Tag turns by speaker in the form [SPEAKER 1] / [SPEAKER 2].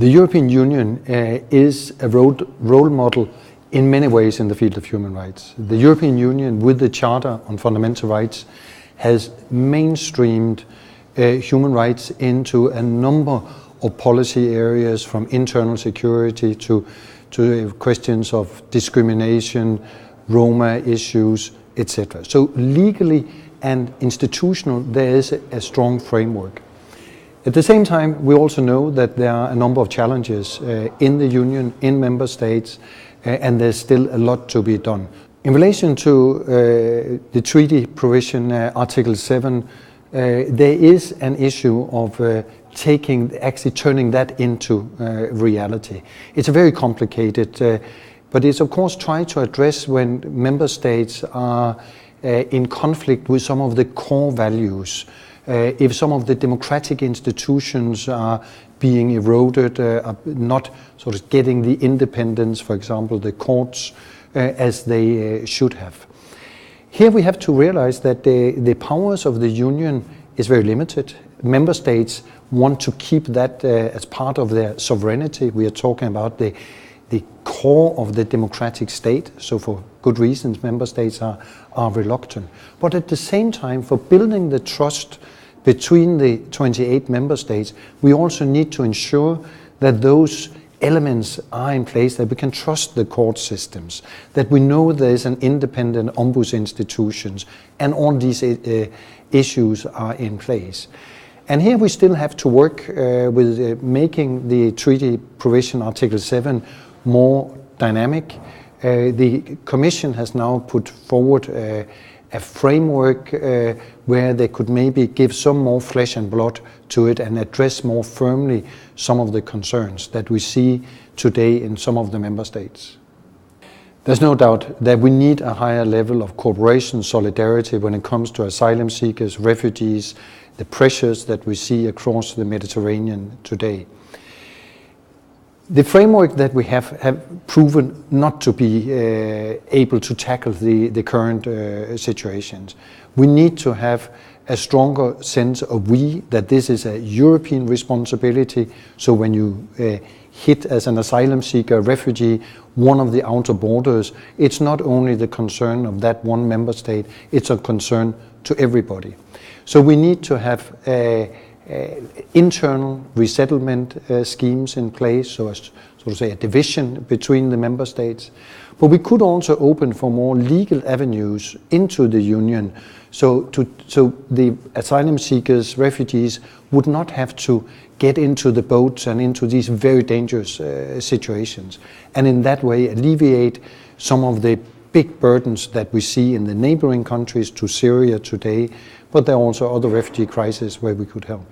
[SPEAKER 1] The European Union is a role model in many ways in the field of human rights. The European Union, with the Charter on Fundamental Rights, has mainstreamed human rights into a number of policy areas, from internal security to questions of discrimination, Roma issues, etc. So legally and institutional, there is a strong framework. At the same time, we also know that there are a number of challenges in the Union, in member states, and there's still a lot to be done. In relation to the treaty provision, Article 7, there is an issue of actually turning that into reality. It's very complicated, but it's of course trying to address when member states are in conflict with some of the core values. If some of the democratic institutions are being eroded, are not sort of getting the independence, for example, the courts, as they should have. Here we have to realize that the powers of the Union is very limited. Member states want to keep that as part of their sovereignty. We are talking about the core of the democratic state, so for good reasons member states are reluctant. But at the same time, for building the trust between the 28 member states, we also need to ensure that those elements are in place, that we can trust the court systems, that we know there is an independent ombuds institutions, and all these issues are in place. And here we still have to work with making the treaty provision, Article 7, more dynamic. The Commission has now put forward a framework where they could maybe give some more flesh and blood to it and address more firmly some of the concerns that we see today in some of the member states. There's no doubt that we need a higher level of cooperation, solidarity when it comes to asylum seekers, refugees, the pressures that we see across the Mediterranean today. The framework that we have proven not to be able to tackle the current situations. We need to have a stronger sense of that this is a European responsibility. So when you hit as an asylum seeker, refugee, one of the outer borders, it's not only the concern of that one member state, it's a concern to everybody. So we need to have internal resettlement schemes in place, so as to say a division between the member states. But we could also open for more legal avenues into the Union, so the asylum seekers, refugees would not have to get into the boats and into these very dangerous situations, and in that way alleviate some of the big burdens that we see in the neighboring countries to Syria today, but there are also other refugee crises where we could help.